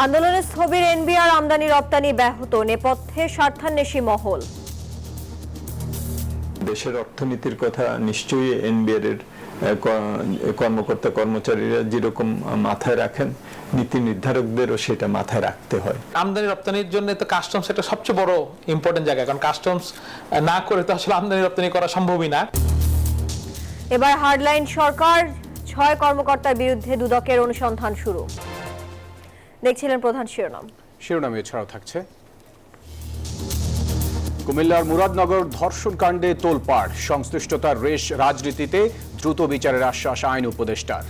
আন্দোলনে স্থবির এনবিআর, আমদানি রপ্তানি ব্যাহত, নেপথ্যে স্বার্থান্বেষী মহল। দেশের অর্থনীতির কথা নিশ্চয়ই এনবিআর এর কর্মকর্তা কর্মচারীরা যেরকম মাথায় রাখেন, নীতি নির্ধারকদেরও সেটা মাথায় রাখতে হয়। আমদানি রপ্তানির জন্য তো কাস্টমস একটা সবচেয়ে বড় ইম্পর্টেন্ট জায়গা, কারণ কাস্টমস না করে তো আসলে আমদানি রপ্তানি করা সম্ভবই না। এবার হার্ডলাইন সরকার, 6 কর্মকর্তার বিরুদ্ধে দুদকের অনুসন্ধান শুরু। দেখছিলেন প্রধান শিরোনাম এছাড়াও থাকছে কুমিল্লার মুরাদনগর ধর্ষণ কাণ্ডে তোলপাড়, সংশ্লিষ্টতার রেশ রাজনীতিতে, দ্রুত বিচারের আশ্বাস আইন উপদেষ্টার।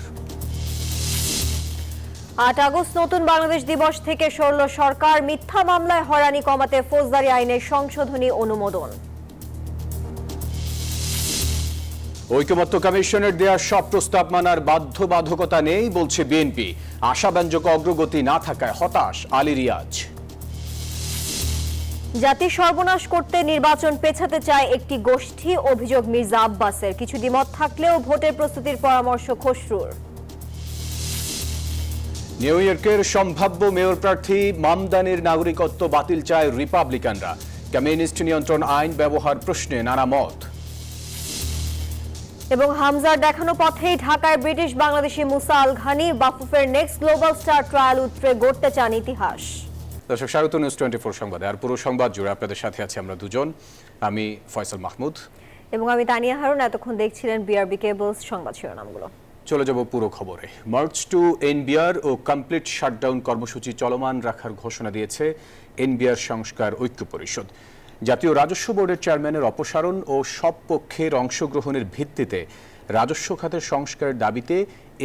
8 আগস্ট নতুন বাংলাদেশ দিবস থেকে সরল সরকার, মিথ্যা মামলায় হয়রানি কমাতে ফৌজদারি আইনের সংশোধনী অনুমোদন। ঐকমত্য কমিশনের দেয়া সব প্রস্তাব মানার বাধ্যবাধকতা নেই বলছে বিএনপি, আশাব্যঞ্জক অগ্রগতি না থাকায় হতাশ আলী রিয়াজ। জাতি সর্বনাশ করতে নির্বাচন পেছাতে চায় একটি গোষ্ঠী, অভিযোগ মির্জা আব্বাসের। কিছু দ্বিমত থাকলেও ভোটের প্রস্তুতির পরামর্শ খসরুর। নিউ ইয়র্কের সম্ভাব্য মেয়র প্রার্থী মামদানির নাগরিকত্ব বাতিল চায় রিপাবলিকানরা, কমিউনিস্ট নিয়ন্ত্রণ আইন ব্যবহার প্রশ্নে নানা মত। এবং হামজার দেখানো পথেই ঢাকায় ব্রিটিশ বাংলাদেশি মুসা আল ঘানি, বাফুফের নেক্সট গ্লোবাল স্টার ট্রায়াল উৎরে গড়তে চান ইতিহাস। দর্শক, স্বাগত নিউজ 24 সংবাদে। আর পুরো সংবাদ জুড়ে আপনাদের সাথে আছি আমরা দুজন, আমি ফয়সাল মাহমুদ এবং আমি তানিয়া হারুন। এতক্ষণ দেখছিলেন বিআরবি কেবলস সংবাদ শিরোনামগুলো। চলে যাব পুরো খবরে। মার্চ টু এনবিআর ও কমপ্লিট শাটডাউন কর্মসূচি চলমান রাখার ঘোষণা দিয়েছে এনবিআর সংস্কার ঐক্য পরিষদ। জাতীয় রাজস্ব বোর্ডের চেয়ারম্যানের অপসারণ ও সব পক্ষের অংশগ্রহণের ভিত্তিতে রাজস্ব খাতের সংস্কারের দাবিতে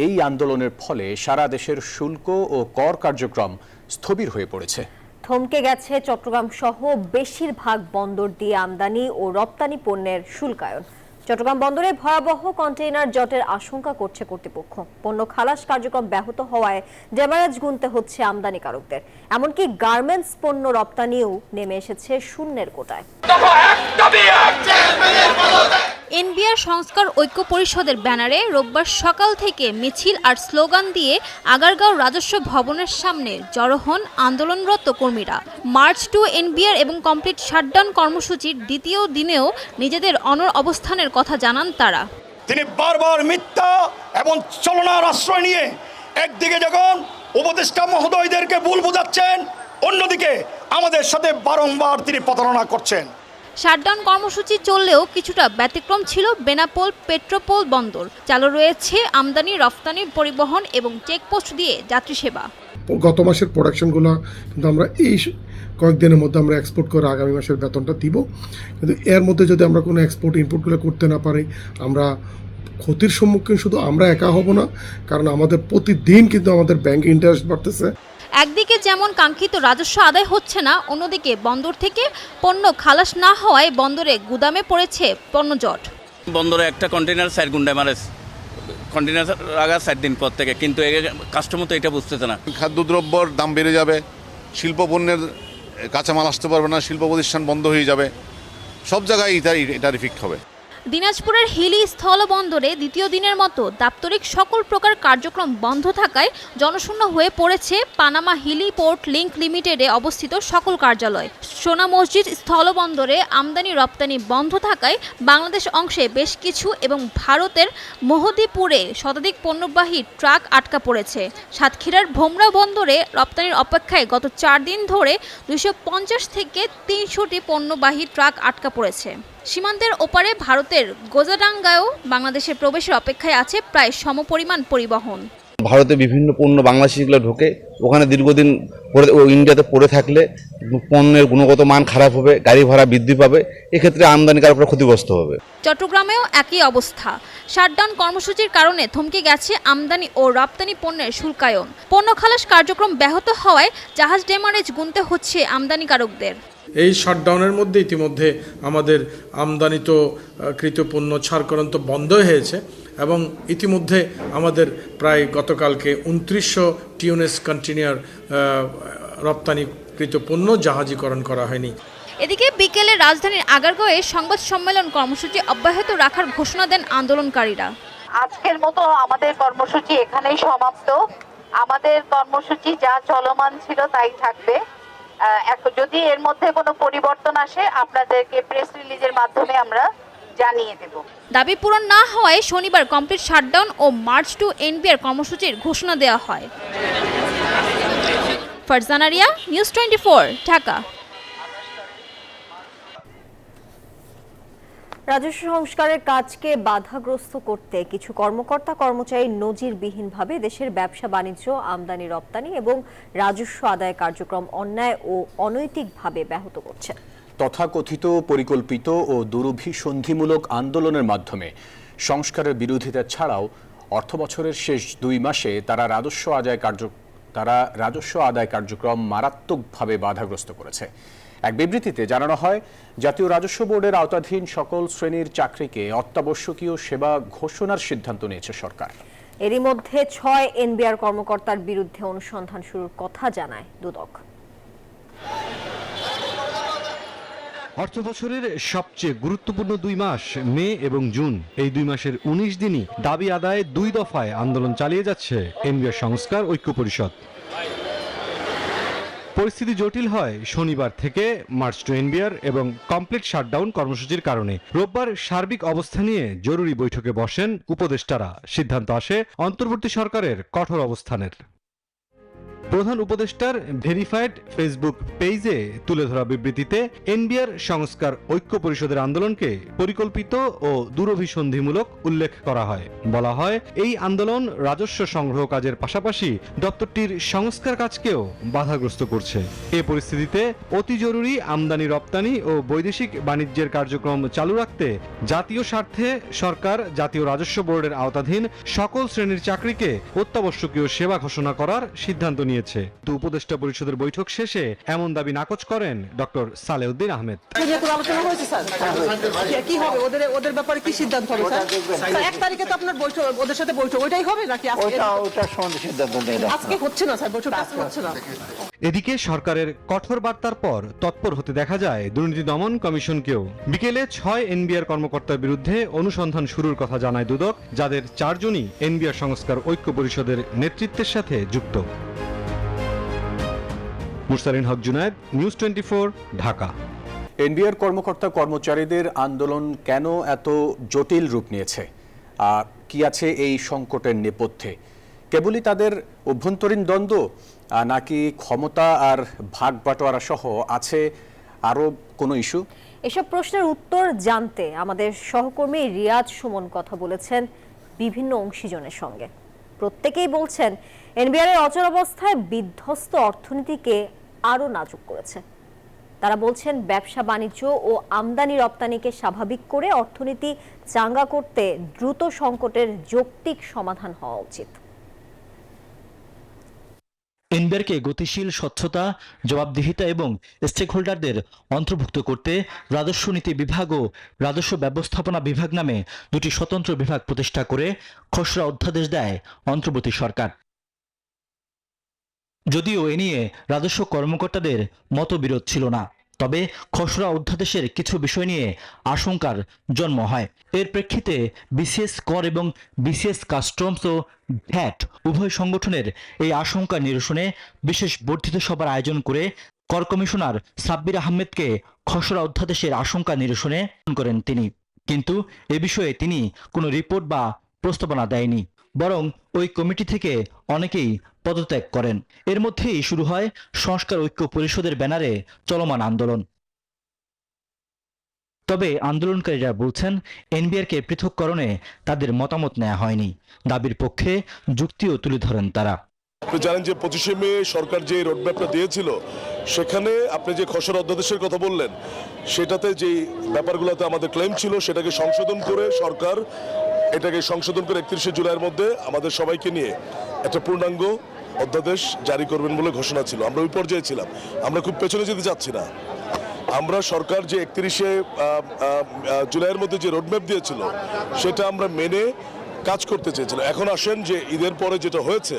এই আন্দোলনের ফলে সারা দেশের শুল্ক ও কর কার্যক্রম স্থবির হয়ে পড়েছে। থমকে গেছে চট্টগ্রাম সহ বেশিরভাগ বন্দর দিয়ে আমদানি ও রপ্তানি পণ্যের শুল্কায়ন। চট্টগ্রাম বন্দরে ভয়াবহ কন্টেইনার জটের আশঙ্কা করছে কর্তৃপক্ষ। পণ্য খালাস কার্যক্রম ব্যাহত হওয়ায় ডেমারেজ গুনতে হচ্ছে আমদানিকারকদের। এমনকি গার্মেন্টস পণ্য রপ্তানিও নেমে এসেছে শূন্যের কোটায়। এনবিআর সংস্কার ঐক্য পরিষদের ব্যানারে রোববার সকাল থেকে মিছিল আর স্লোগান দিয়ে আগারগাঁও রাজস্ব ভবনের সামনে জড়ো হন আন্দোলনরত কর্মীরা। মার্চ টু এনবিআর এবং কমপ্লিট শাটডাউন কর্মসূচির দ্বিতীয় দিনেও নিজেদের অনড় অবস্থানের কথা জানান তারা। তিনি বারবার মিথ্যা এবং চলনার আশ্রয় নিয়ে একদিকে যখন উপদেষ্টা মহোদয়দেরকে ভুল বোঝাচ্ছেন, অন্যদিকে আমাদের সাথে বারংবার তিনি প্রতারণা করছেন। শাটডাউন কর্মসূচি চললেও কিছুটা ব্যতিক্রম ছিল বেনাপোল পেট্রোপোল বন্দর। চালু রয়েছে আমদানি রফতানি পরিবহন এবং চেকপোস্ট দিয়ে যাত্রী সেবা। গত মাসের প্রোডাকশনগুলো কিন্তু আমরা এই কয়েকদিনের মধ্যে আমরা এক্সপোর্ট করে আগামী মাসের বেতনটা দিব। কিন্তু এর মধ্যে যদি আমরা কোনো এক্সপোর্ট ইনপুটগুলো করতে না পারি, আমরা ক্ষতির সম্মুখীন শুধু আমরা একা হব না, কারণ আমাদের প্রতিদিন কিন্তু আমাদের ব্যাংক ইন্টারেস্ট বাড়তেছে। একদিকে যেমন কাঙ্ক্ষিত রাজস্ব আদায় হচ্ছে না, অন্যদিকে বন্দর থেকে পণ্য খালাস না হওয়ায় বন্দরে গুদামে পড়েছে পণ্য জট। বন্দরে একটা কন্টেনার 4 গুণ ড্যামারেজ, কন্টেনার আগা 4 দিন পর থেকে, কিন্তু কাস্টমার তো এটা বুঝতেছে না। খাদ্যদ্রব্যর দাম বেড়ে যাবে, শিল্পপণ্যের কাঁচামাল আসতে পারবে না, শিল্প প্রতিষ্ঠান বন্ধ হয়ে যাবে, সব জায়গায় এটার ইফেক্ট হবে। দিনাজপুরের হিলি স্থলবন্দরে দ্বিতীয় দিনের মতো দাপ্তরিক সকল প্রকার কার্যক্রম বন্ধ থাকায় জনশূন্য হয়ে পড়েছে পানামা হিলি পোর্ট লিংক লিমিটেডে অবস্থিত সকল কার্যালয়। সোনা মসজিদ স্থলবন্দরে আমদানি রপ্তানি বন্ধ থাকায় বাংলাদেশ অংশে বেশ কিছু এবং ভারতের মোহদীপুরে শতাধিক পণ্যবাহী ট্রাক আটকা পড়েছে। সাতক্ষীরার ভোমরা বন্দরে রপ্তানির অপেক্ষায় গত 4 দিন ধরে 250 থেকে 300টি পণ্যবাহী ট্রাক আটকা পড়েছে। সীমান্তের ওপারে ভারতের গোজাডাঙ্গায়ও বাংলাদেশের প্রবেশের অপেক্ষায় আছে প্রায় সমপরিমাণ পরিবহন। ভারতে বিভিন্ন পণ্য বাংলাদেশিগুলো ঢোকে, ওখানে দীর্ঘদিন পরে ইন্ডিয়াতে পড়ে থাকলে পণ্যের গুণগত মান খারাপ হবে, গাড়ি ভাড়া বৃদ্ধি পাবে, এক্ষেত্রে আমদানিকারকরা ক্ষতিগ্রস্ত হবে। চট্টগ্রামেও একই অবস্থা। শাটডাউন কর্মসূচির কারণে থমকে গেছে আমদানি ও রপ্তানি পণ্যের শুল্কায়ন। পণ্য খালাস কার্যক্রম ব্যাহত হওয়ায় জাহাজ ডেমারেজ গুনতে হচ্ছে আমদানিকারকদের। এই শাটডাউনের মধ্যে ইতিমধ্যে আমাদের আমদানিকৃত পণ্য ছাড়করণ তো বন্ধ হয়েছে এবং ইতিমধ্যে আমাদের প্রায় গতকালকে 2900 টিউনেস কন্টেইনার রপ্তানিকৃত পণ্য জাহাজীকরণ করা হয়নি। এদিকে বিকেলে রাজধানীর আগারগাঁওয়ে সংবাদ সম্মেলন কর্মসূচি অব্যাহত রাখার ঘোষণা দেন আন্দোলনকারীরা। আজকের মতো আমাদের কর্মসূচি এখানেই সমাপ্ত। আমাদের কর্মসূচি যা চলমান ছিল তাই থাকবে। এখন যদি এর মধ্যে কোনো পরিবর্তন আসে আপনাদেরকে প্রেস রিলিজের মাধ্যমে আমরা জানিয়ে দেব। দাবি পূরণ না হওয়ায় শনিবার কমপ্লিট শাটডাউন ও মার্চ টু এনবিআর কর্মসূচির ঘোষণা দেওয়া হয়। ফারজানা রিয়া, নিউজ 24, ঢাকা। রাজস্ব সংস্কারের কাজকে বাধাগ্রস্ত করতে কিছু কর্মকর্তা কর্মচারী নজিরবিহীনভাবে দেশের ব্যবসা বাণিজ্য, আমদানি রপ্তানি এবং রাজস্ব আদায় কার্যক্রম অন্যায় ও অনৈতিকভাবে ব্যাহত করছে। তথাকথিত পরিকল্পিত ও দুরভিসন্ধিমূলক আন্দোলনের মাধ্যমে সংস্কারের বিরোধিতা ছাড়াও অর্থবছরের শেষ 2 মাসে তারা রাজস্ব আদায় কার্যক্রম মারাত্মকভাবে বাধাগ্রস্ত করেছে। এক বিবৃতিতে জানানো হয়, জাতীয় রাজস্ব বোর্ডের আওতাধীন সকল শ্রেণীর চাকরিকে অত্যাবশ্যকীয় সেবা ঘোষণার সিদ্ধান্ত নিয়েছে সরকার। এরই মধ্যে 6 এনবিআর কর্মকর্তার বিরুদ্ধে অনুসন্ধান শুরুর কথা জানায় দুদক। অর্থবছরের সবচেয়ে গুরুত্বপূর্ণ 2 মাস মে এবং জুন, এই 2 মাসের 19 দিনই দাবি আদায়ে 2 দফায় আন্দোলন চালিয়ে যাচ্ছে এনবিআর সংস্কার ঐক্য পরিষদ। পরিস্থিতি জটিল হয় শনিবার থেকে মার্চ টু এনবিআর এবং কমপ্লিট শাটডাউন কর্মসূচির কারণে। রোববার সার্বিক অবস্থা নিয়ে জরুরি বৈঠকে বসেন উপদেষ্টারা। সিদ্ধান্ত আসে অন্তর্বর্তী সরকারের কঠোর অবস্থানের। প্রধান উপদেষ্টার ভেরিফাইড ফেসবুক পেজে তুলে ধরা বিবৃতিতে এনবিআর সংস্কার ঐক্য পরিষদের আন্দোলনকে পরিকল্পিত ও দুরভিসন্ধিমূলক উল্লেখ করা হয়। বলা হয়, এই আন্দোলন রাজস্ব সংগ্রহ কাজের পাশাপাশি দপ্তরটির সংস্কার কাজকেও বাধাগ্রস্ত করছে। এ পরিস্থিতিতে অতি জরুরি আমদানি রপ্তানি ও বৈদেশিক বাণিজ্যের কার্যক্রম চালু রাখতে জাতীয় স্বার্থে সরকার জাতীয় রাজস্ব বোর্ডের আওতাধীন সকল শ্রেণীর চাকরিকে অত্যাবশ্যকীয় সেবা ঘোষণা করার সিদ্ধান্ত নিয়েছে। উপদেষ্টা পরিষদের বৈঠক শেষে এমন দাবি নাকচ করেন ডক্টর সালেউদ্দিন আহমেদ। আলোচনা হয়েছে স্যার, কি হবে ওদের ব্যাপারে কি সিদ্ধান্ত হবে স্যার? 1 তারিখে তো আপনার বৈঠক, ওদের সাথে বৈঠক, ওইটাই হবে নাকি আজকে হচ্ছে না স্যার? বৈঠক আজকে হচ্ছে না। এদিকে সরকারের কঠোর বার্তার পর তৎপর হতে দেখা যায় দুর্নীতি দমন কমিশনকেও। বিকেলে 6 এনবিআর কর্মকর্তার বিরুদ্ধে অনুসন্ধান শুরুর কথা জানায় দুদক, যাদের 4 জনই এনবিআর সংস্কার ঐক্য পরিষদের নেতৃত্বের সাথে যুক্ত। মুরসালিন হক জুনায়েদ, নিউজ 24, ঢাকা। এনবিআর কর্মকর্তা কর্মচারীদের আন্দোলন কেন এত জটিল রূপ নিয়েছে? কি আছে এই সংকটের নেপথ্যে? কেবলই তাদের অভ্যন্তরীণ দ্বন্দ্ব, নাকি ক্ষমতা আর ভাগ বাটোয়ারা সহ আছে আরো কোনো ইস্যু? এসব প্রশ্নের উত্তর জানতে আমাদের সহকর্মী রিয়াজ সুমন কথা বলেছেন বিভিন্ন অংশীজনের সঙ্গে। প্রত্যেকেই বলছেন এনবিআর এর অচলাবস্থায় বিধ্বস্ত অর্থনীতিকে আরো নাজুক করেছে। তারা বলছেন ব্যবসা বাণিজ্য ও আমদানি রপ্তানিকে স্বাভাবিক করে অর্থনীতি চাঙ্গা করতে দ্রুত সংকটের যৌক্তিক সমাধান হওয়া উচিত। এনবিআরকে গতিশীল, স্বচ্ছতা, জবাবদিহিতা এবং স্টেকহোল্ডারদের অন্তর্ভুক্ত করতে রাজস্ব নীতি বিভাগ ও রাজস্ব ব্যবস্থাপনা বিভাগ নামে 2টি স্বতন্ত্র বিভাগ প্রতিষ্ঠা করে খসড়া অধ্যাদেশ দেয় অন্তর্বর্তী সরকার। যদিও এ নিয়ে রাজস্ব কর্মকর্তাদের মতবিরোধ ছিল না, তবে খসড়া অধ্যাদেশের কিছু বিষয় নিয়ে আশঙ্কার জন্ম হয়। এর প্রেক্ষিতে বিসিএস কর এবং বিসিএস কাস্টমস ও ভ্যাট উভয় সংগঠনের এই আশঙ্কা নিরসনে বিশেষ বর্ধিত সভার আয়োজন করে কর কমিশনার সাব্বির আহমেদকে খসড়া অধ্যাদেশের আশঙ্কা নিরসনে করেন তিনি। কিন্তু এ বিষয়ে তিনি কোনো রিপোর্ট বা প্রস্তাবনা দেয়নি, বরং ওই কমিটি থেকে অনেকেই পদত্যাগ করেন। এর মধ্যেই শুরু হয় সংস্কার ঐক্য পরিষদের ব্যানারে চলমান আন্দোলন। তবে আন্দোলনকারীরা বলছেন এনবিআরকে পৃথককরণে তাদের মতামত নেওয়া হয়নি। দাবির পক্ষে যুক্তিও তুলে ধরেন তারা। আপনি জানেন যে 25শে মে সরকার যে রোডম্যাপটা দিয়েছিল, সেখানে আপনি যে খসড়া অধ্যাদেশের কথা বললেন, সেটাতে যে ব্যাপারগুলোতে আমাদের ক্লেম ছিল সেটাকে সংশোধন করে সরকার এটাকে সংশোধন করে 31শে জুলাইয়ের মধ্যে আমাদের সবাইকে নিয়ে একটা পূর্ণাঙ্গ অধ্যাদেশ জারি করবেন বলে ঘোষণা ছিল। আমরা ওই পর্যায়ে ছিলাম, আমরা খুব পেছনে যেতে চাচ্ছি না। আমরা সরকার যে 31শে জুলাইয়ের মধ্যে যে রোডম্যাপ দিয়েছিল সেটা আমরা মেনে কাজ করতে চেয়েছিলাম। এখন আসেন যে ঈদের পরে যেটা হয়েছে,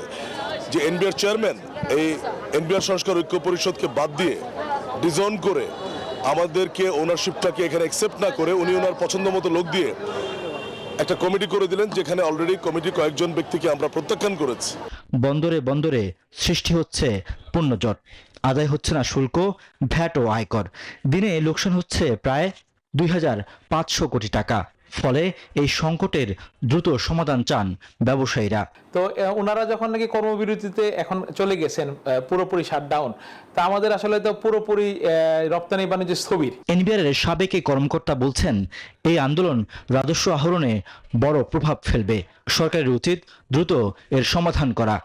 যে এনবিআর চেয়ারম্যান এই এনবিআর সংস্কার ঐক্য পরিষদকে বাদ দিয়ে ডিজন করে আমাদেরকে ওনারশিপটাকে এখানে অ্যাকসেপ্ট না করে উনি ওনার পছন্দ মতো লোক দিয়ে একটা কমিটি করে দিলেন, যেখানে অলরেডি কমিটি কয়েকজন ব্যক্তিকে আমরা প্রত্যাখ্যান করেছি। বন্দরে বন্দরে সৃষ্টি হচ্ছে পণ্যজট, আদায় হচ্ছে না শুল্ক, ভ্যাট ও আয়কর। দিনে লোকসান হচ্ছে প্রায় 2,500 কোটি টাকা। ফলে এই সংকটের দ্রুত সমাধান চান ব্যবসায়ীরা। তো ওনারা যখন নাকি কর্মবিরতিতে এখন চলে গেছেন, পুরোপুরি শাটডাউন, তা আমাদের আসলে তো পুরোপুরি রপ্তানি বাণিজ্য স্থবির। এনবিআরের সাবেক এই কর্মকর্তা বলছেন, এই আন্দোলন রাজস্ব আহরণে বড় প্রভাব ফেলবে। সরকারের উচিত দ্রুত এর সমাধান করা।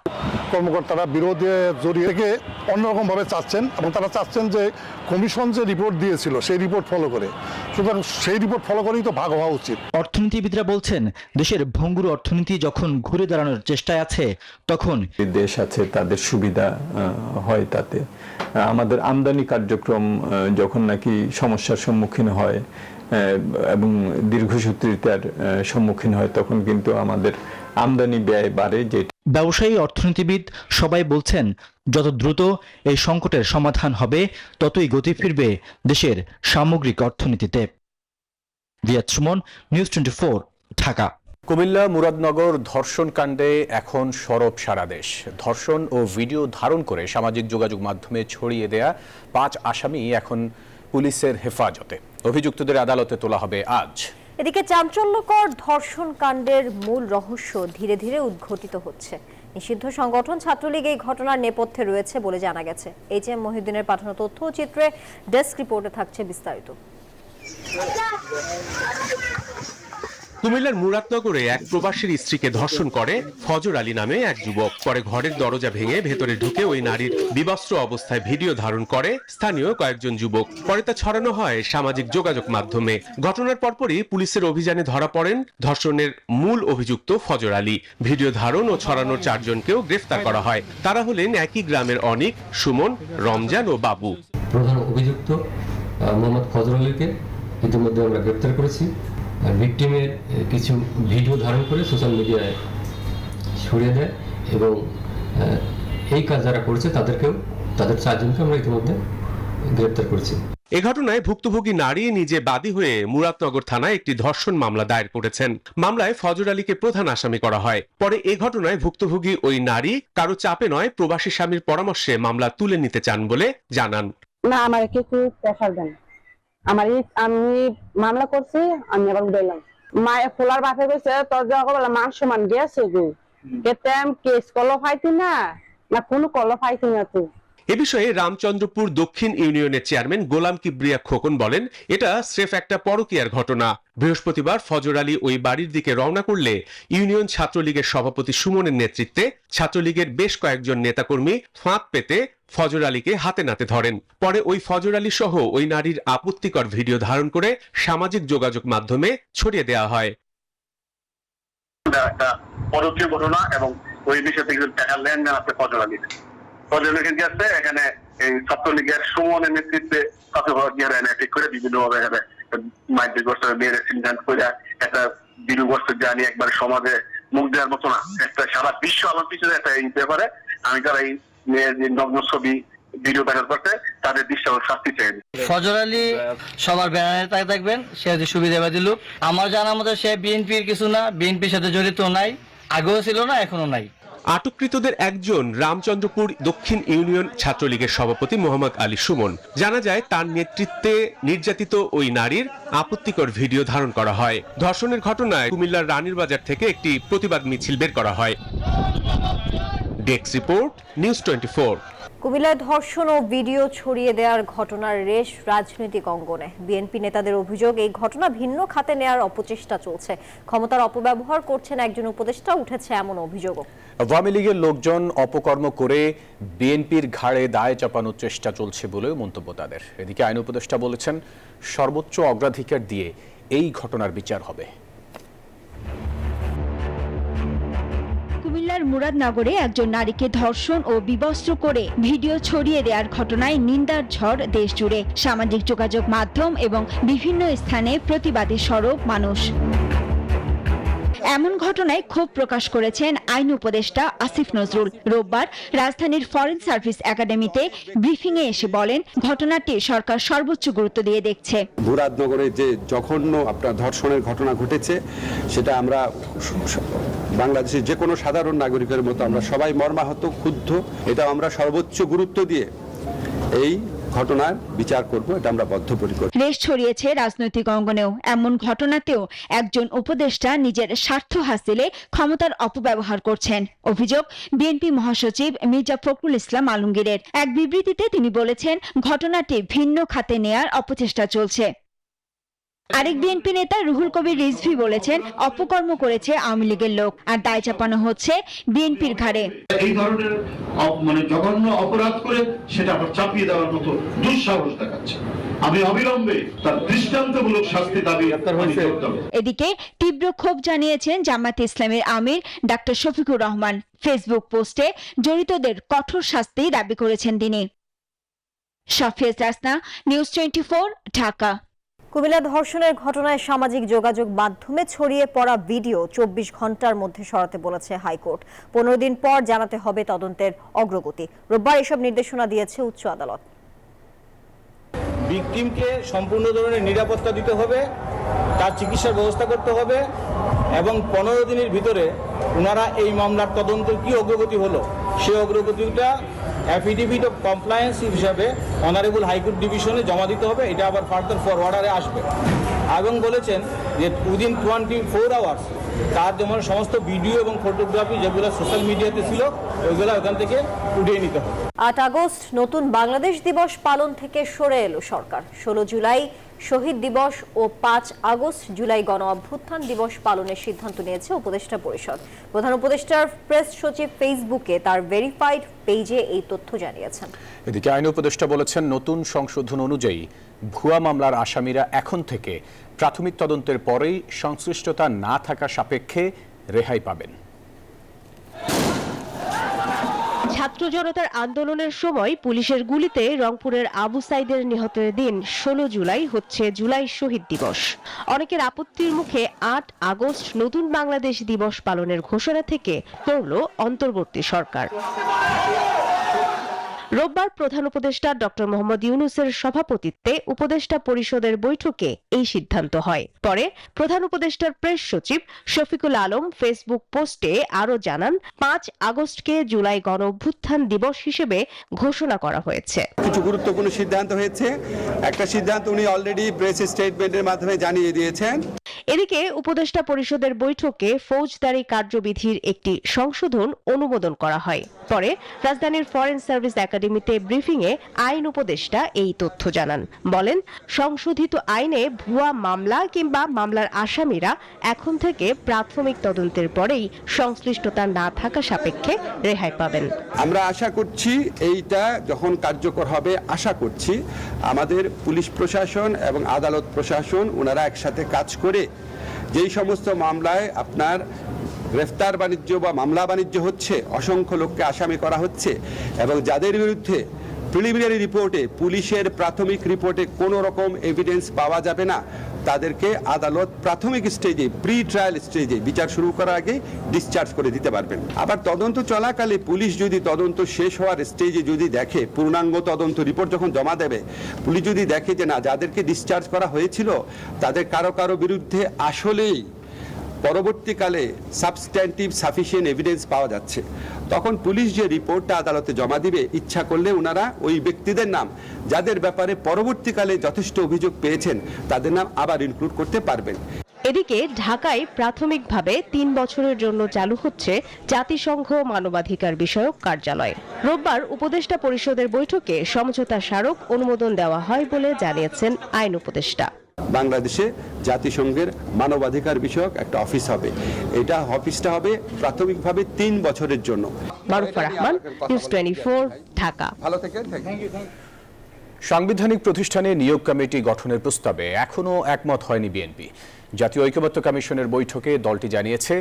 কর্মকর্তারা বিরোধে জড়িয়ে থেকে অন্যরকমভাবে চাচ্ছেন, এবং তারা চাচ্ছেন যে কমিশন যে রিপোর্ট দিয়েছিল সেই রিপোর্ট ফলো করে, সুতরাং সেই রিপোর্ট ফলো করেই তো ভাগ হওয়া উচিত। অর্থনীতিবিদরা বলছেন, দেশের ভঙ্গুর অর্থনীতি যখন ঘুরে দাঁড়ানোর চেষ্টায় আছে, তখন দেশ আছে তাদের সুবিধা হয় তাতে। আমাদের আমদানি কার্যক্রম যখন নাকি সমস্যার সম্মুখীন হয় এবং দীর্ঘসূত্রিতার সম্মুখীন হয়, তখন কিন্তু আমাদের আমদানি ব্যয় বাড়ে। যে ব্যবসায়ী, অর্থনীতিবিদ সবাই বলছেন, যত দ্রুত এই সংকটের সমাধান হবে, ততই গতি ফিরবে দেশের সামগ্রিক অর্থনীতিতে। রিয়াদ সুমন, নিউজ 24, ঢাকা। কুমিল্লা মুরাদনগর ধর্ষণ কাণ্ডে এখন সরব সারা দেশ। ধর্ষণ ও ভিডিও ধারণ করে সামাজিক যোগাযোগ মাধ্যমে ছড়িয়ে দেয়া 5 আসামি এখন পুলিশের হেফাজতে। অভিযুক্তদের আদালতে তোলা হবে আজ। এদিকে চাঞ্চল্যকর ধর্ষণ কাণ্ডের মূল রহস্য ধীরে ধীরে উদ্ঘাটিত হচ্ছে। নিষিদ্ধ সংগঠন ছাত্রলীগ এই ঘটনার নেপথ্যে রয়েছে বলে জানা গেছে। এইচএম মহিউদ্দিনের পাঠানো তথ্য ও চিত্রে ডেস্ক রিপোর্টে থাকছে বিস্তারিত। কুমিল্লার মুরাদনগরে এক প্রবাসীর স্ত্রীকে ধর্ষণ করে ফজর আলী নামে এক যুবক। পরে ঘরের দরজা ভেঙে ভেতরে ঢুকে ওই নারীর বিবস্ত্র অবস্থায় ভিডিও ধারণ করে স্থানীয় কয়েকজন যুবক। পরে তা ছড়ানো হয় সামাজিক যোগাযোগ মাধ্যমে। ঘটনার পরপরই পুলিশের অভিযানে ধরা পড়েন ধর্ষণের মূল অভিযুক্ত ফজর আলী। ভিডিও ধারণ ও ছড়ানোর 4 জনকেও গ্রেফতার করা হয়। তারা হলেন একই গ্রামের অনিক, সুমন, রমজান ও বাবু। প্রধান অভিযুক্ত মোহাম্মদ ফজর আলীকে ইতিমধ্যে আমরা গ্রেফতার করেছি। ভিকটিমের কিছু ভিডিও ধারণ করে সোশ্যাল মিডিয়ায় ছড়িয়ে দেয়, এবং এই কাজ যারা করেছে তাদের 4 জনকে আমরা ইতিমধ্যে গ্রেফতার করেছি। এ ঘটনায় ভুক্তভোগী নারী নিজে বাদী হয়ে মুরাদনগর থানায় একটি ধর্ষণ মামলা দায়ের করেছেন। মামলায় ফজর আলীকে প্রধান আসামি করা হয়। পরে এ ঘটনায় ভুক্তভোগী ওই নারী কারো চাপে নয়, প্রবাসী স্বামীর পরামর্শে মামলা তুলে নিতে চান বলে জানান। না, আমার কিছু প্রেশার দেন, আমি মামলা করছি, আমি আবার উঠাইলাম। মায়ে ফোলার বাপে গেছে, তোর যখন মান সমান গেছে গো, কেতেম কেস কলো ফাইতি না কোনো কলো ফাইতি না তুই। এ বিষয়ে রামচন্দ্রপুর দক্ষিণ ইউনিয়নের চেয়ারম্যান গোলাম কিবরিয়া খোকন বলেন, এটা স্রেফ একটা পরকীয়ার ঘটনা। বৃহস্পতিবার ফজর আলী ওই বাড়ির দিকে রওনা করলে ইউনিয়ন ছাত্রলীগের সভাপতি সুমনের নেতৃত্বে ছাত্রলীগের বেশ কয়েকজন নেতাকর্মী ফাঁদ পেতে ফজর আলীকে হাতে নাতে ধরেন। পরে ওই ফজর আলী সহ ওই নারীর আপত্তিকর ভিডিও ধারণ করে সামাজিক যোগাযোগ মাধ্যমে ছড়িয়ে দেওয়া হয়। একটা পরকীয় ঘটনা, এবং ওই বিষয় থেকে টাকা লেনদেন আছে ফজর আলীর কাছে। এখানে এই ছাত্রলীগের সুমনের নেতৃত্বে করে বিভিন্নভাবে মাইন্ড করে একটা বিরু বস্তু জানি একবার সমাজে মুখ দেওয়ার মতো না, একটা সারা বিশ্ব আমার পিছনে একটা এই ব্যাপারে আমি যারা এই নগ্ন ছবি ভিডিও ভাইরাল করতে তাদের দৃষ্টি শাস্তি চাই। ফজর আলী সবার ব্যানারে তাই থাকবেন, সে যে সুবিধাবাদী লোক। আমার জানার মতো সে বিএনপির কিছু না, বিএনপির সাথে জড়িত নাই, আগেও ছিল না, এখনো নাই। আটককৃতদের একজন রামচন্দ্রপুর দক্ষিণ ইউনিয়ন ছাত্রলীগের সভাপতি মোহাম্মদ আলী সুমন। জানা যায় তার নেতৃত্বে নির্যাতিত ওই নারীর আপত্তিকর ভিডিও ধারণ করা হয়। ধর্ষণের ঘটনায় কুমিল্লার রানীর বাজার থেকে একটি প্রতিবাদ মিছিল বের করা হয়। Desk report, news 24। কুমিল্লায় ধর্ষণ ও ভিডিও ছড়িয়ে দেওয়ার ঘটনার রেশ রাজনৈতিক অঙ্গনে। বিএনপি নেতাদের অভিযোগ, এই ঘটনা ভিন্ন খাতে নেয়ার অপচেষ্টা চলছে। ক্ষমতার অপব্যবহার করছেন একজন উপদেষ্টা, উঠেছে এমন অভিযোগও। আওয়ামী লীগের লোকজন অপকর্ম করে বিএনপির ঘাড়ে দায় চাপানোর চেষ্টা চলছে বলেও মন্তব্য তাদের। এদিকে আইন উপদেষ্টা বলেছেন, সর্বোচ্চ অগ্রাধিকার দিয়ে এই ঘটনার বিচার হবে। কুমিল্লার মুরাদনগরে একজন নারীকে ধর্ষণ ও বিবস্ত্র করে ভিডিও ছড়িয়ে দেওয়ার ঘটনায় নিন্দার ঝড় দেশ জুড়ে। সামাজিক যোগাযোগ মাধ্যম এবং বিভিন্ন স্থানে প্রতিবাদী সরব মানুষ। এমন ঘটনায় ক্ষোভ প্রকাশ করেছেন আইন উপদেষ্টা আসিফ নজরুল। রোববার রাজধানীর ফরেন সার্ভিস একাডেমিতে ব্রিফিংয়ে এসে বলেন, ঘটনাটি সরকার সর্বোচ্চ গুরুত্ব দিয়ে দেখছে। মুরাদনগরে যে জঘন্য আপনার ধর্ষণের ঘটনা ঘটেছে, সেটা আমরা বাংলাদেশের যে কোনো সাধারণ নাগরিকের মতো আমরা সবাই মর্মাহত, ক্ষুব্ধ। এটা আমরা সর্বোচ্চ গুরুত্ব দিয়ে এই ঘটনার বিচার করব, এটা আমরা বদ্ধপরিকর। রেশ ছড়িয়েছে রাজনৈতিক অঙ্গনেও। এমন ঘটনাতেও একজন উপদেষ্টা নিজের স্বার্থ হাসিলে ক্ষমতার অপব্যবহার করছেন। অভিযোগ বিএনপি মহাসচিব মির্জা ফখরুল ইসলাম আলমগীরের। এক বিবৃতিতে তিনি বলেছেন, ঘটনাটি ভিন্ন খাতে নেয়ার অপচেষ্টা চলছে। আরেক বিএনপি নেতা রুহুল কবির রিজভী বলেছেন, অপকর্ম করেছে আওয়ামী লীগের লোক, আর দায় চাপানো হচ্ছে বিএনপির ঘাড়ে। এই ধরনের জঘন্য অপরাধ করে সেটা আবার চাপিয়ে দেওয়ার মতো দুঃসাহস দেখাচ্ছে। আমি অবিলম্বে তার দৃষ্টান্তমূলক শাস্তি দাবি করতে হবে। এদিকে তীব্র ক্ষোভ জানিয়েছেন জামায়াতে ইসলামের আমির ডাক্তার শফিকুর রহমান। ফেসবুক পোস্টে জড়িতদের কঠোর শাস্তি দাবি করেছেন তিনি। শাফিয়া রাসনা, নিউজ 24, ঢাকা। কুমিল্লা ধর্ষণের ঘটনায় সামাজিক যোগাযোগ মাধ্যমে ছড়িয়ে পড়া ভিডিও 24 ঘন্টার মধ্যে সরাতে বলেছে হাইকোর্ট। 15 দিন পর জানাতে হবে তদন্তের অগ্রগতি। রোববার এসব নির্দেশনা দিয়েছে উচ্চ আদালত। ভিকটিমকে সম্পূর্ণ ধরনের নিরাপত্তা দিতে হবে, তার চিকিৎসার ব্যবস্থা করতে হবে এবং 15 দিনের ভিতরে ওনারা এই মামলার তদন্তের কি অগ্রগতি হলো সেই অগ্রগতিটা অ্যাফিডেভিট অফ কমপ্লায়েন্স হিসাবে অনারেবল হাইকোর্ট ডিভিশনে জমা দিতে হবে। এটা আবার ফার্দার ফরওয়ার্ডারে আসবে এবং বলেছেন যে উইদিন 24 আওয়ার্স তার যেমন সমস্ত ভিডিও এবং ফটোগ্রাফি যেগুলো সোশ্যাল মিডিয়াতে ছিল ওইগুলো ওখান থেকে উঠিয়ে নিতে হবে। 8 আগস্ট নতুন বাংলাদেশ দিবস পালন থেকে সরে এলো সরকার। 16 জুলাই শহীদ দিবস ও 5 আগস্ট জুলাই গণ অভ্যুত্থান দিবস পালনের সিদ্ধান্ত নিয়েছে উপদেষ্টা পরিষদ। প্রধান উপদেষ্টার প্রেস সচিব ফেসবুকে তার ভেরিফাইড পেজে এই তথ্য জানিয়েছেন। এদিকে আইন উপদেষ্টা বলেছেন, নতুন সংশোধন অনুযায়ী ভুয়া মামলার আসামিরা এখন থেকে প্রাথমিক তদন্তের পরেই সংশ্লিষ্টতা না থাকা সাপেক্ষে রেহাই পাবেন। ছাত্র জনতার আন্দোলনের সময় পুলিশের গুলিতে রংপুরের আবু সাইদের নিহতের দিন 16 জুলাই হচ্ছে জুলাই শহীদ দিবস। অনেকের আপত্তির মুখে 8 আগস্ট নতুন বাংলাদেশ দিবস পালনের ঘোষণা থেকে পড়ল অন্তর্বর্তী সরকার। রোববার প্রধান উপদেষ্টা ডক্টর মোহাম্মদ ইউনূসের সভাপতিত্বে উপদেষ্টা পরিষদের বৈঠকে এই সিদ্ধান্ত হয়। পরে প্রধান উপদেষ্টার প্রেস সচিব শফিকুল আলম ফেসবুক পোস্টে আরও জানান, 5 আগস্টকে জুলাই গণ অভ্যুত্থান দিবস হিসেবে ঘোষণা করা হয়েছে। কিছু গুরুত্বপূর্ণ সিদ্ধান্ত হয়েছে। একটা সিদ্ধান্ত উনি অলরেডি প্রেস স্টেটমেন্টের মাধ্যমে জানিয়ে দিয়েছেন। এদিকে উপদেষ্টা পরিষদের বৈঠকে ফৌজদারি কার্যবিধির একটি সংশোধন অনুমোদন করা হয়। পরে রাজধানীর ফরেন সার্ভিস একাডেমিতে ব্রিফিংয়ে আইন উপদেষ্টা এই তথ্য জানান। বলেন, সংশোধিত আইনে ভুয়া মামলা কিংবা মামলার আসামিরা এখন থেকে প্রাথমিক তদন্তের পরেই সংশ্লিষ্টতা না থাকা সাপেক্ষে রেহাই পাবেন। আমরা আশা করছি এইটা যখন কার্যকর হবে, আশা করছি আমাদের পুলিশ প্রশাসন এবং আদালত প্রশাসন ওনারা একসাথে কাজ করে যেই সমস্ত মামলায় আপনার গ্রেফতার বাণিজ্য বা মামলা বাণিজ্য হচ্ছে, অসংখ্য লোককে আসামি করা হচ্ছে এবং যাদের বিরুদ্ধে প্রিলিমিনারি রিপোর্টে পুলিশের প্রাথমিক রিপোর্টে কোনো রকম এভিডেন্স পাওয়া যাবে না, তাদেরকে আদালত প্রাথমিক স্টেজে প্রি ট্রায়াল স্টেজে বিচার শুরু করার আগে ডিসচার্জ করে দিতে পারবেন। আবার তদন্ত চলাকালে পুলিশ যদি তদন্ত শেষ হওয়ার স্টেজে যদি দেখে, পূর্ণাঙ্গ তদন্ত রিপোর্ট যখন জমা দেবে, পুলিশ যদি দেখে যে না, যাদেরকে ডিসচার্জ করা হয়েছিল তাদের কারো কারো বিরুদ্ধে আসলেই পরবর্তীকালে সাবস্ট্যান্টিভ সাফিসিয়েন্ট এভিডেন্স পাওয়া যাচ্ছে, তখন পুলিশ যে রিপোর্টটা আদালতে জমা দিবে, ইচ্ছা করলে ওনারা ওই ব্যক্তিদের নাম যাদের ব্যাপারে পরবর্তীকালে যথেষ্ট অভিযোগ পেয়েছেন তাদের নাম আবার ইনক্লুড করতে পারবেন। এদিকে ঢাকায় প্রাথমিকভাবে 3 বছরের জন্য চালু হচ্ছে জাতিসংঘ মানবাধিকার বিষয়ক কার্যালয়। রোববার উপদেষ্টা পরিষদের বৈঠকে সমঝোতা স্মারক অনুমোদন দেওয়া হয় বলে জানিয়েছেন আইন উপদেষ্টা। বাংলাদেশে জাতিসংঘের মানবাধিকার বিষয়ক একটা অফিস হবে। এটা অফিসটা হবে প্রাথমিকভাবে 3 বছরের জন্য। মারুফা রহমান, নিউজ 24, ঢাকা। ভালো থেকেন। সাংবিধানিক প্রতিষ্ঠানে নিয়োগ কমিটি গঠনের প্রস্তাবে এখনো একমত হয়নি বিএনপি। জাতীয় ঐকমত্য কমিশনের বৈঠকে দলটি জানিয়েছে,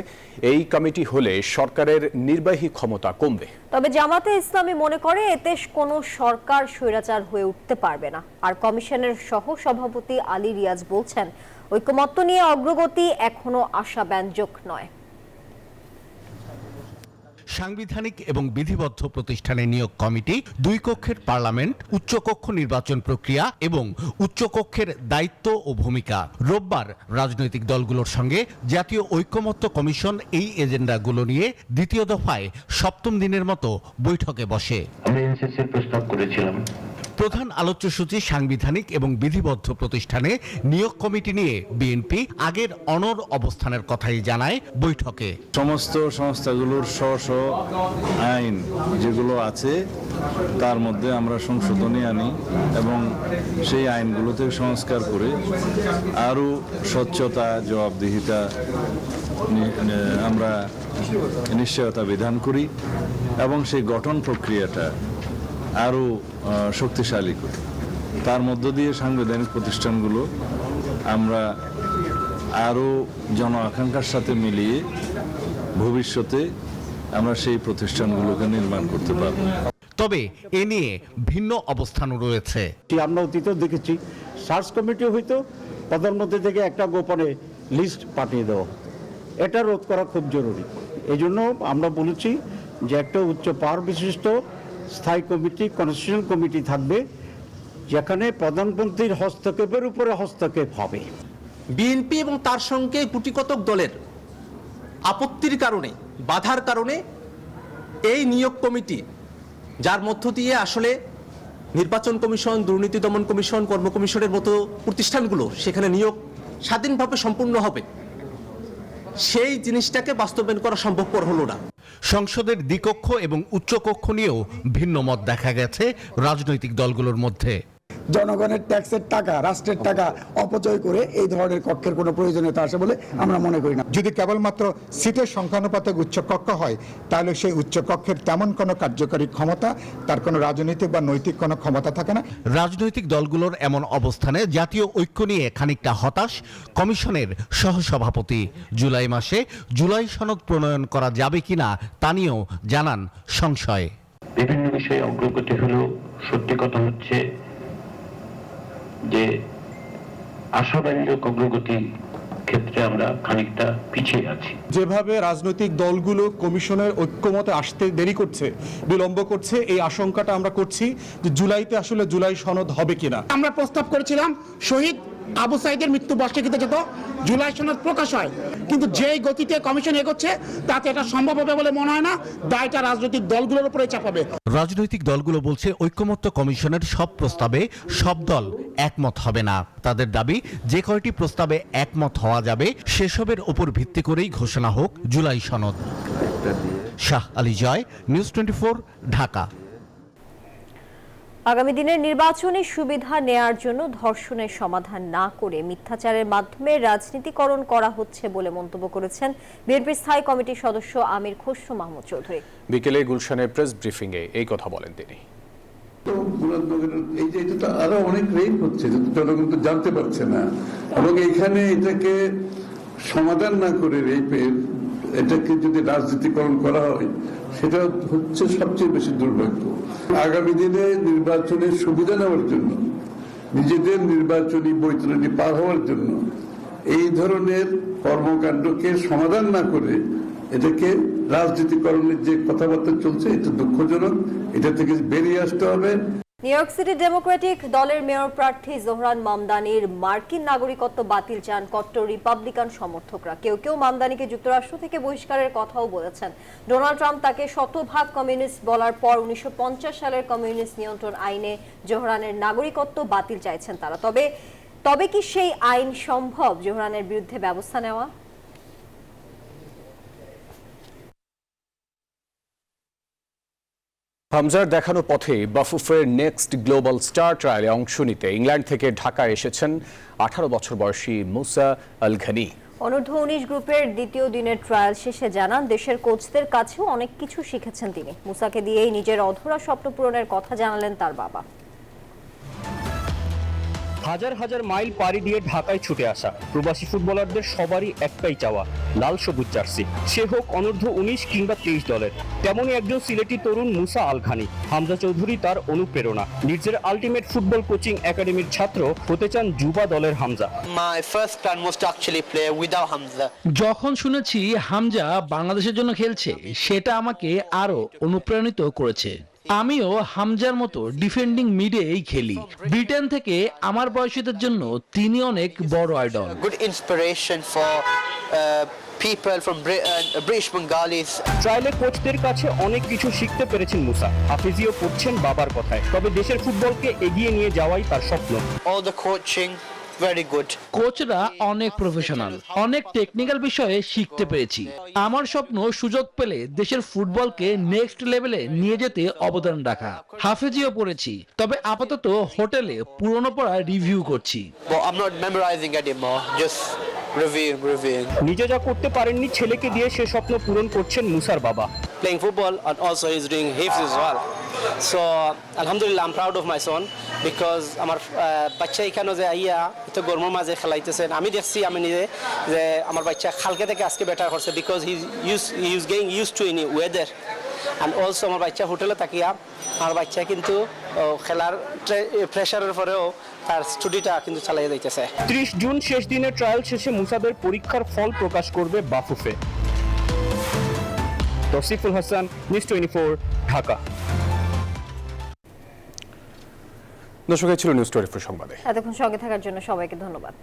এই কমিটি হলে সরকারের নির্বাহী ক্ষমতা কমবে। তবে জামাতে ইসলামী মনে করে এতে কোনো সরকার স্বৈরাচার হয়ে উঠতে পারবে না। আর কমিশনের সহ সভাপতি আলী রিয়াজ বলছেন, ঐকমত্য নিয়ে অগ্রগতি এখনো আশাব্যঞ্জক নয়। সাংবিধানিক এবং বিধিবদ্ধ প্রতিষ্ঠানের নিয়োগ কমিটি, 2 কক্ষের পার্লামেন্ট, উচ্চকক্ষ নির্বাচন প্রক্রিয়া এবং উচ্চকক্ষের দায়িত্ব ও ভূমিকা। রোববার রাজনৈতিক দলগুলোর সঙ্গে জাতীয় ঐকমত্য কমিশন এই এজেন্ডাগুলো নিয়ে দ্বিতীয় দফায় 7ম দিনের মতো বৈঠকে বসে। আমরা এনসিসির প্রস্তাব করেছিলাম। প্রধান আলোচ্যসূচি সাংবিধানিক এবং বিধিবদ্ধ প্রতিষ্ঠানে নিয়োগ কমিটি নিয়ে বিএনপি আগের অনড় অবস্থানের কথাই জানায় বৈঠকে। সমস্ত সংস্থাগুলোর স্ব আইন যেগুলো আছে তার মধ্যে আমরা সংশোধনী আনি এবং সেই আইনগুলোতে সংস্কার করে আরও স্বচ্ছতা, জবাবদিহিতা আমরা নিশ্চয়তা বিধান করি এবং সেই গঠন প্রক্রিয়াটা আরও শক্তিশালী করি। তার মধ্য দিয়ে সাংবিধানিক প্রতিষ্ঠানগুলো আমরা আরও জন আকাঙ্ক্ষার সাথে মিলিয়ে ভবিষ্যতে আমরা সেই প্রতিষ্ঠানগুলোকে নির্মাণ করতে পারব। তবে এ নিয়ে ভিন্ন অবস্থানও রয়েছে। আমরা অতীতেও দেখেছি সার্চ কমিটি হইতো প্রধানমন্ত্রী থেকে একটা গোপনে লিস্ট পাঠিয়ে দেওয়া, এটা রোধ করা খুব জরুরি। এই জন্য আমরা বলেছি যে একটা উচ্চ পাওয়ার বিশিষ্ট স্থায়ী কমিটি, কনস্টিটিউশন কমিটি থাকবে, যেখানে প্রধানমন্ত্রীর হস্তক্ষেপের উপরে হস্তক্ষেপ হবে। বিএনপি এবং তার সঙ্গে গুটিকতক দলের আপত্তির কারণে, বাধার কারণে এই নিয়োগ কমিটি, যার মধ্য দিয়ে আসলে নির্বাচন কমিশন, দুর্নীতি দমন কমিশন, কর্ম কমিশনের মতো প্রতিষ্ঠানগুলো সেখানে নিয়োগ স্বাধীনভাবে সম্পূর্ণ হবে, সেই জিনিসটাকে বাস্তবায়ন করা সম্ভবপর হলো না। সংসদের দ্বিকক্ষ এবং উচ্চকক্ষ নিয়েও ভিন্ন মত দেখা গেছে রাজনৈতিক দলগুলোর মধ্যে। জনগণের ট্যাক্সের টাকা, রাষ্ট্রের টাকা অপচয় করে এই ধরনের কক্ষের কোনো প্রয়োজনীয়তা আসে বলে আমরা মনে করি না। যদি কেবলমাত্র সিটের সংখ্যানুপাতে উচ্চকক্ষ হয়, তাহলে সেই উচ্চকক্ষের তেমন কোনো কার্যকরী ক্ষমতা, তার কোনো রাজনৈতিক বা নৈতিক কোনো ক্ষমতা থাকে না। রাজনৈতিক দলগুলোর এমন অবস্থানে জাতীয় ঐক্য নিয়ে খানিকটা হতাশ কমিশনের সহসভাপতি। জুলাই মাসে জুলাই সনদ প্রণয়ন করা যাবে কিনা তা নিয়েও জানান সংশয়। বিভিন্ন বিষয়ে অগ্রগতি হলেও সত্যি কথা হচ্ছে যে আশাব্যঞ্জক অগ্রগতি ক্ষেত্রে আমরা খানিকটা পিছিয়ে আছি। যেভাবে রাজনৈতিক দলগুলো কমিশনের ঐক্যমতে আসতে দেরি করছে, বিলম্ব করছে, এই আশঙ্কাটা আমরা করছি যে জুলাইতে আসলে জুলাই সনদ হবে কিনা। আমরা প্রস্তাব করেছিলাম শহীদ আবু সাইদের মৃত্যু বার্ষিকীতে যত জুলাই সনদ প্রকাশ হয়, কিন্তু যেই গতিতে কমিশন এগোচ্ছে তাতে এটা সম্ভব হবে বলে মনে হয় না। দায়টা রাজনৈতিক দলগুলোর উপরে চাপাবে। রাজনৈতিক দলগুলো বলছে ঐক্যমত্য কমিশনের সব প্রস্তাবে সব দল একমত হবে না। তাদের দাবি যে কয়টি প্রস্তাবে একমত হওয়া যাবে সেসবের উপর ভিত্তি করেই ঘোষণা হোক জুলাই সনদ। শাহ আলী জয়, নিউজ 24, ঢাকা। আগামী দিনের নির্বাচনে সুবিধা নেয়ার জন্য ধর্ষণের সমাধান না করে মিথ্যাচারের মাধ্যমে রাজনীতিকরণ করা হচ্ছে বলে মন্তব্য করেছেন বিএনপির স্থায়ী কমিটির সদস্য আমির খসরু মাহমুদ চৌধুরী। বিকেলে গুলশানের প্রেস ব্রিফিংয়ে এই কথা বলেন তিনি। এই যে এটা আরো অনেক রেপ হচ্ছে, জনগণ তো জানতে পারছে না, এবং এখানে এটাকে সমাধান না করে রেপের এটাকে যদি রাজনীতিকরণ করা হয়, সেটা হচ্ছে সবচেয়ে বেশি দুর্ভাগ্য। আগামী দিনে নির্বাচনের সুবিধা নেওয়ার জন্য, নিজেদের নির্বাচনী বৈতরণী পার হওয়ার জন্য এই ধরনের কর্মকাণ্ডকে সমাধান না করে এটাকে রাজনীতিকরণের যে কথাবার্তা চলছে, এটা দুঃখজনক। এটা থেকে বেরিয়ে আসতে হবে। নিউ ইয়র্ক সিটি ডেমোক্রেটিক দলের মেয়র প্রার্থী জোহরান মামদানির মার্কিন নাগরিকত্ব বাতিল চান কট্টর রিপাবলিকান সমর্থকরা। কেউ কেউ মামদানিকে যুক্তরাষ্ট্র থেকে বহিষ্কারের কথাও বলেছেন। ডোনাল্ড ট্রাম্প তাকে শতভাগ কমিউনিস্ট বলার পর 1950 সালের কমিউনিস্ট নিয়ন্ত্রণ আইনে জোহরানের নাগরিকত্ব বাতিল চাইছেন তারা। তবে কি সেই আইন সম্ভব জোহরানের বিরুদ্ধে ব্যবস্থা নেওয়া? হামজার দেখানো পথে বাফুফের নেক্সট গ্লোবাল স্টার ট্রায়ালে অংশ নিতে ইংল্যান্ড থেকে ঢাকায় এসেছেন 18 বছর বয়সী মুসা আল ঘনি। অনূর্ধ্ব 19 গ্রুপের দ্বিতীয় দিনের ট্রায়াল শেষে জানান দেশের কোচদের কাছেও অনেক কিছু শিখেছেন তিনি। মুসাকে দিয়েই নিজের অধরা স্বপ্ন পূরণের কথা জানালেন তার বাবা। হাজার হাজার মাইল পাড়ি দিয়ে ঢাকায় ছুটে আসা প্রবাসী ফুটবলারদের সবারই একটাই চাওয়া, লাল সবুজ জার্সি। সে হোক অনূর্ধ্ব 19 কিংবা 23 দলের। তেমনই একজন সিলেটি তরুণ মুসা আল খানি। হামজা চৌধুরী তার অনুপ্রেরণা। লিডসের আলটিমেট ফুটবল কোচিং একাডেমির ছাত্র, হতে চান যুবা দলের হামজা। যখন শুনেছি হামজা বাংলাদেশের জন্য খেলছে, সেটা আমাকে আরো অনুপ্রাণিত করেছে। আমিও হামজার মতো ডিফেন্ডিং মিডেই খেলি। ব্রিটেন থেকে আমার বয়সীদের জন্য তিনি অনেক বড় idol. Good inspiration for people from British Bengalis. ট্রায়ালে কোচদের কাছে অনেক কিছু শিখতে পেরেছেন মুসা। হাফিজিও পড়ছেন বাবার কথায়, তবে দেশের ফুটবলকে এগিয়ে নিয়ে যাওয়াই তার স্বপ্ন। All the coaching very good. কোচরা অনেক প্রফেশনাল, অনেক টেকনিক্যাল বিষয়ে শিখতে পেরেছি। আমার স্বপ্ন সুযোগ পেলে দেশের ফুটবলকে নেক্সট লেভেলে নিয়ে যেতে অবদান রাখা। হাফেজিও পড়েছি, তবে আপাতত হোটেলে পুরনো পড়া রিভিউ করছি। But I'm not memorizing anymore, just reviewing. নিজে যা করতে পারেননি, ছেলেকে দিয়ে সে স্বপ্ন পূরণ করছেন মুসার বাবা। Playing football and also he's doing hifz as well. So alhamdulillah I'm proud of my son because আমার বাচ্চা এখানে যে আইয়া তো গরমের মাঝে খেলাইতেছেন, আমি দেখছি আমি নিজে যে আমার বাচ্চা কালকে থেকে আজকে বেটার করছে because he is getting used to any weather. And also আমার বাচ্চা হোটেলে তাকিয়া আমার বাচ্চা কিন্তু খেলার প্রেশারের পরেও তার স্টুডিটা কিন্তু চালিয়ে যাইতেছে। 30 জুন শেষ দিনের ট্রায়াল শেষে মুসাদের পরীক্ষার ফল প্রকাশ করবে বাফুফে। তৌসিফুল হাসান, নিউজ 24, ঢাকা। দর্শক, ছিল নিউজ 24 সংবাদে। এতক্ষণ সঙ্গে থাকার জন্য সবাইকে ধন্যবাদ।